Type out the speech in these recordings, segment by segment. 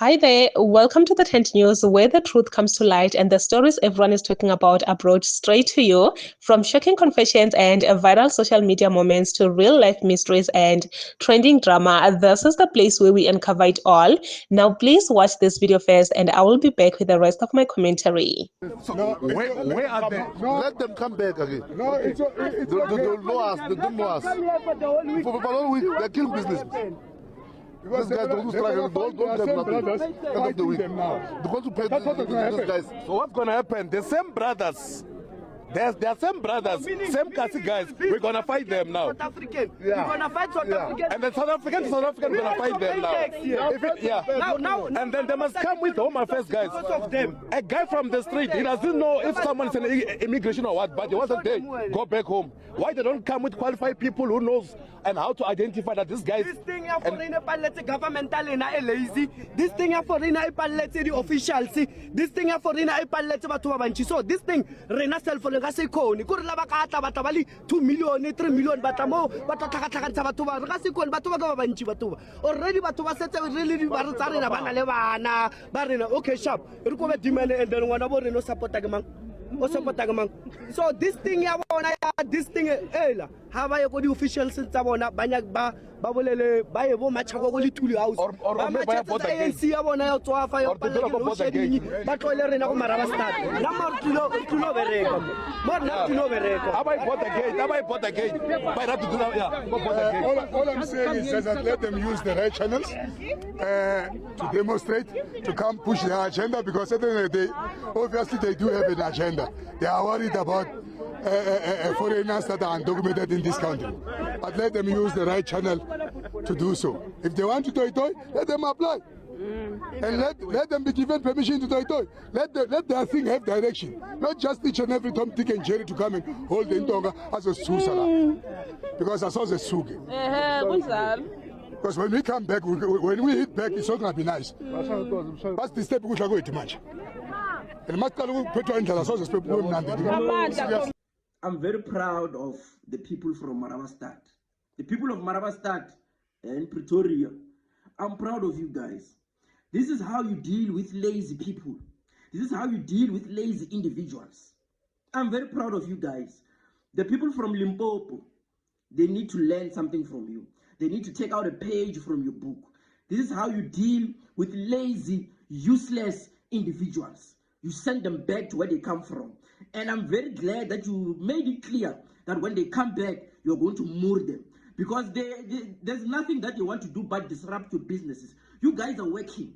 Hi there, welcome to the Tent News, where the truth comes to light and the stories everyone is talking about are brought straight to you. From shocking confessions and viral social media moments to real life mysteries and trending drama, this is the place where we uncover it all. Now, please watch this video first, and I will be back with the rest of my commentary. So where are they? No. Let them come back again. No, it's They don't know us. They don't know us. For the whole week, they're killing business. These guys don't struggle. Don't them nothing. End of the week. They're going to pay these guys. So what's going to happen? The same brothers. They're same brothers, same Kasi guys. We're gonna fight them now. South African. Yeah. We're gonna fight South African. And then South African, gonna fight them now. Now. And then they must come with Home Affairs guys. Because of them. A guy from the street, he doesn't know if someone's an immigration or what, but he wants to go back home. Why they don't come with qualified people who knows and how to identify that this guy? This thing here for in a governmental in a lazy. This thing here for in a the officials. This thing here for in a palette. So this thing Rena self for the Gasikoni. Could Labakata Batabali 2 million, 3 million Batamo, Bataka Tabatuba, Gasikon, Batuba Banchi Batuba. Already Batuba said really Baratana Banalevana, Barina, okay, sharp. You come at Dimene and then one about no support again. So this thing ya bona this thing ha ba go di officials tsa bona banya ba bolele ba e bo matshako go le tuli house ba matshako bota tsa ANC ya bona ya tswa fa ya ba tlole rena go maraba start na mo tulo bereka mo na tulo bereka Abai bota gate by that to do yeah. All I'm saying is that let them use the right channels to demonstrate, to come push their agenda, because at the end of the day, obviously they do have an agenda. They are worried about foreigners that are undocumented in this country. But let them use the right channel to do so. If they want to toy, let them apply. And let them be given permission to toy. Let their thing have direction. Not just each and every Tom, Dick and Jerry to come and hold the Ntonga as a susala. Because I saw the sugi. Because when we come back, when we hit back, it's not going to be nice. That's the step we shall go to match. I'm very proud of the people from Marabastad. The people of Marabastad and Pretoria. I'm proud of you guys. This is how you deal with lazy people. This is how you deal with lazy individuals. I'm very proud of you guys. The people from Limpopo, they need to learn something from you. They need to take out a page from your book. This is how you deal with lazy, useless individuals. You send them back to where they come from. And I'm very glad that you made it clear that when they come back, you're going to moor them. Because there's nothing that they want to do but disrupt your businesses. You guys are working.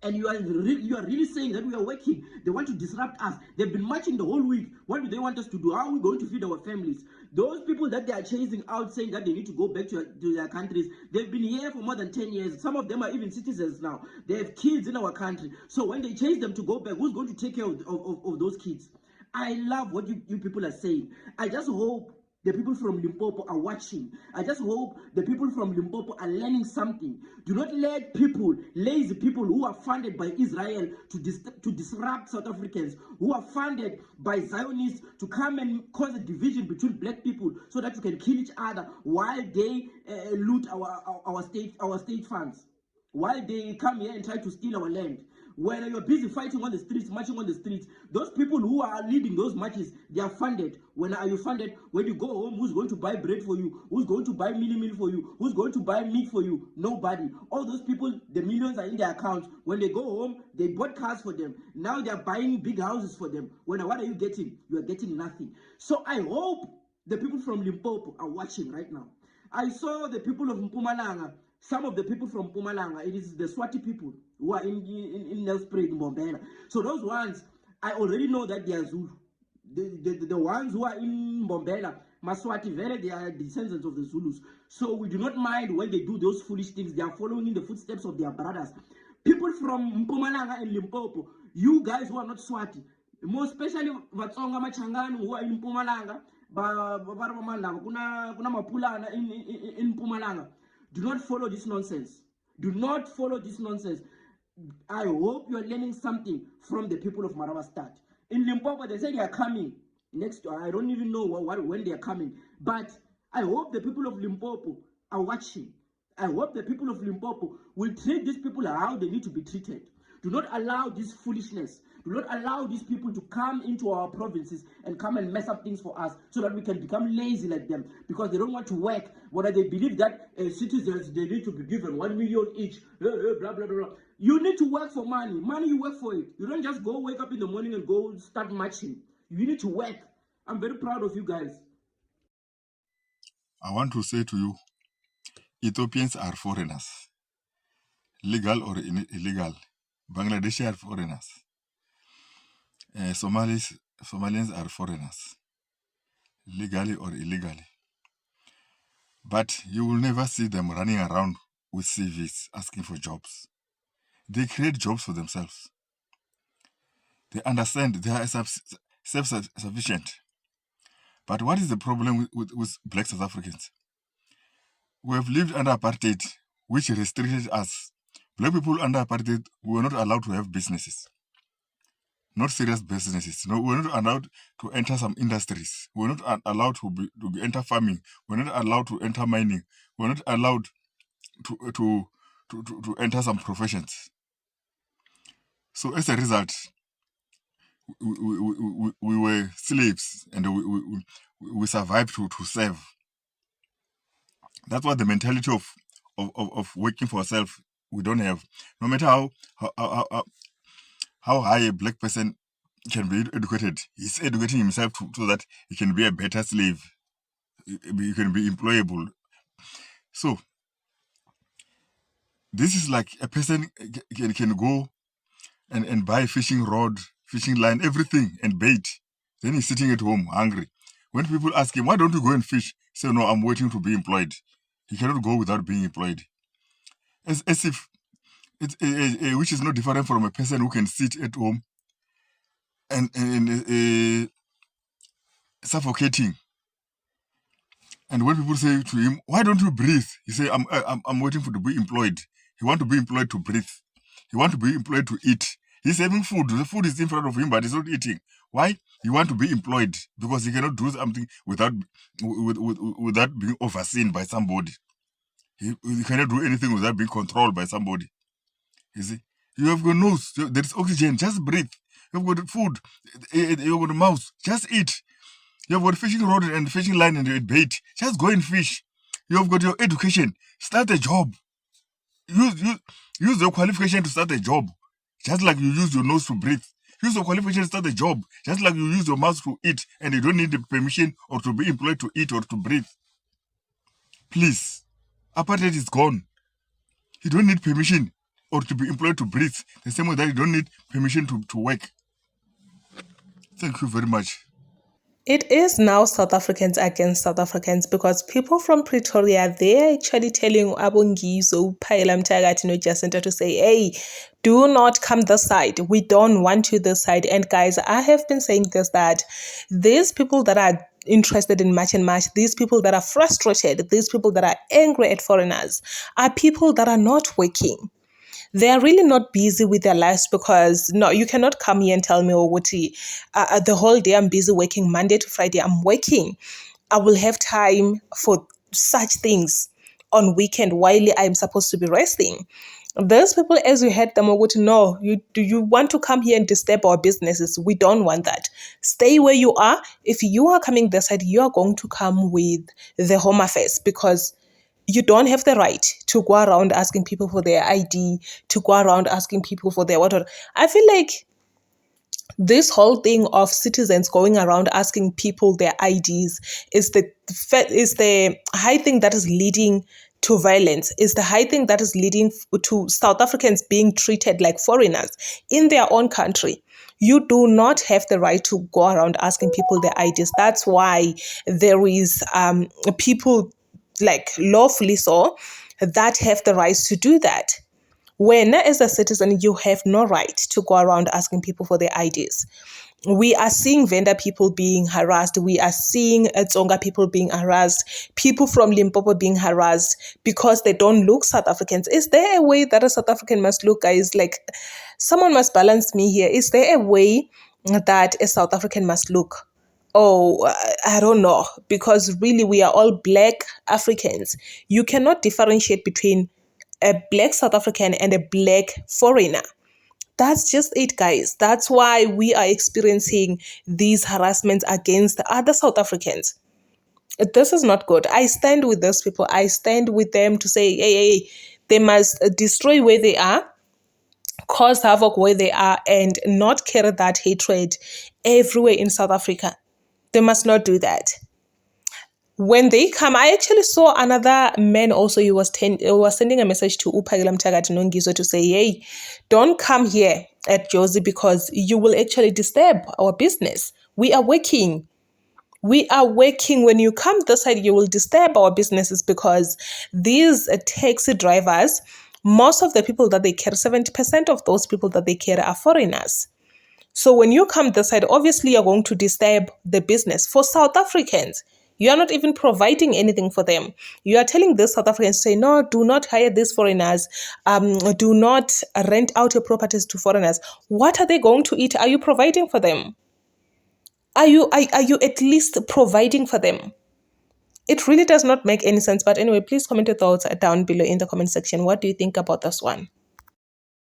And you are really saying that we are working. They want to disrupt us. They've been marching the whole week. What do they want us to do? How are we going to feed our families? Those people that they are chasing out, saying that they need to go back to their countries, they've been here for more than 10 years. Some of them are even citizens now. They have kids in our country. So when they chase them to go back, who's going to take care of those kids? I love what you people are saying. I just hope the people from Limpopo are watching. I just hope the people from Limpopo are learning something. Do not let people, lazy people who are funded by Israel to disrupt South Africans, who are funded by Zionists to come and cause a division between black people so that you can kill each other while they loot our state funds, while they come here and try to steal our land. When you're busy fighting on the streets, marching on the streets, those people who are leading those marches, they are funded. When are you funded? When you go home, who's going to buy bread for you? Who's going to buy mini meal for you? Who's going to buy meat for you? Nobody. All those people, the millions are in their accounts. When they go home, they bought cars for them. Now they're buying big houses for them. What are you getting? You are getting nothing. So I hope the people from Limpopo are watching right now. I saw the people of Mpumalanga. Some of the people from Mpumalanga, it is the Swati people who are in Nelspruit, in Mbombela. So those ones, I already know that they are Zulu. The ones who are in Mbombela, Maswati, they are descendants of the Zulus. So we do not mind when they do those foolish things. They are following in the footsteps of their brothers. People from Mpumalanga and Limpopo, you guys who are not Swati, more especially Vatsonga Machangani who are in Mpumalanga, kuna Mapulana in Mpumalanga. Do not follow this nonsense. Do not follow this nonsense. I hope you are learning something from the people of Marabastad. In Limpopo, they say they are coming next. I don't even know when they are coming. But I hope the people of Limpopo are watching. I hope the people of Limpopo will treat these people how they need to be treated. Do not allow this foolishness. Do not allow these people to come into our provinces and come and mess up things for us so that we can become lazy like them because they don't want to work. Whether they believe that citizens, they need to be given 1 million each, blah, blah, blah, blah. You need to work for money. Money, you work for it. You don't just go wake up in the morning and go start marching. You need to work. I'm very proud of you guys. I want to say to you, Ethiopians are foreigners, legal or illegal. Bangladeshi are foreigners. Somalians are foreigners, legally or illegally. But you will never see them running around with CVs asking for jobs. They create jobs for themselves. They understand they are self-sufficient. But what is the problem with black South Africans? We have lived under apartheid, which restricted us. Black people under apartheid were not allowed to have businesses. Not serious businesses. No, we're not allowed to enter some industries. We're not allowed to enter farming. We're not allowed to enter mining. We're not allowed to enter some professions. So as a result, we were slaves and we survived to serve. That's what the mentality of working for ourselves we don't have. No matter how high a black person can be educated, he's educating himself so that he can be a better slave. He can be employable. So this is like a person can go and buy fishing rod, fishing line, everything, and bait. Then he's sitting at home hungry. When people ask him, why don't you go and fish? He says, no, I'm waiting to be employed. He cannot go without being employed. As if it's which is not different from a person who can sit at home and suffocating. And when people say to him, why don't you breathe? He say, I'm waiting to be employed. He want to be employed to breathe. He want to be employed to eat. He's having food. The food is in front of him, but he's not eating. Why? He want to be employed because he cannot do something without being overseen by somebody. He cannot do anything without being controlled by somebody. You see, you have got nose, there is oxygen, just breathe. You have got food, you have got a mouth, just eat. You have got fishing rod and fishing line and bait, just go and fish. You have got your education, start a job. Use your qualification to start a job, just like you use your nose to breathe. Use your qualification to start a job, just like you use your mouth to eat, and you don't need the permission or to be employed to eat or to breathe. Please, apartheid is gone. You don't need permission or to be employed to breathe, the same way that you don't need permission to work. Thank you very much. It is now South Africans against South Africans because people from Pretoria, they're actually telling Abongizo, Pailam Tagatino Jacinta to say, hey, do not come this side. We don't want you this side. And guys, I have been saying this, that these people that are interested in March and March, these people that are frustrated, these people that are angry at foreigners, are people that are not working. They are really not busy with their lives because, no, you cannot come here and tell me, oh, Wuti, the whole day I'm busy working, Monday to Friday I'm working. I will have time for such things on weekend while I'm supposed to be resting. Those people, as you heard them, would know, do you want to come here and disturb our businesses? We don't want that. Stay where you are. If you are coming this side, you are going to come with the Home Affairs because you don't have the right to go around asking people for their ID, to go around asking people for their whatever. I feel like this whole thing of citizens going around asking people their IDs is the high thing that is leading to violence, is the high thing that is leading to South Africans being treated like foreigners in their own country. You do not have the right to go around asking people their IDs. That's why there is people like lawfully so that have the rights to do that. When as a citizen, you have no right to go around asking people for their IDs. We are seeing Venda people being harassed. We are seeing Tsonga people being harassed. People from Limpopo being harassed because they don't look South Africans. Is there a way that a South African must look, guys? Like, someone must balance me here. Is there a way that a South African must look? Oh, I don't know, because really we are all black Africans. You cannot differentiate between a black South African and a black foreigner. That's just it, guys. That's why we are experiencing these harassments against other South Africans. This is not good. I stand with those people. I stand with them to say, hey, they must destroy where they are, cause havoc where they are, and not carry that hatred everywhere in South Africa. They must not do that. When they come, I actually saw another man also. He was sending a message to Uphakela Mthakathi Nongizo to say, hey, don't come here at Jozi because you will actually disturb our business. We are working. We are working. When you come this side, you will disturb our businesses because these taxi drivers, most of the people that they carry, 70% of those people that they carry are foreigners. So when you come this side, obviously you're going to disturb the business. For South Africans, you are not even providing anything for them. You are telling the South Africans to say, no, do not hire these foreigners. Do not rent out your properties to foreigners. What are they going to eat? Are you providing for them? Are you at least providing for them? It really does not make any sense. But anyway, please comment your thoughts down below in the comment section. What do you think about this one?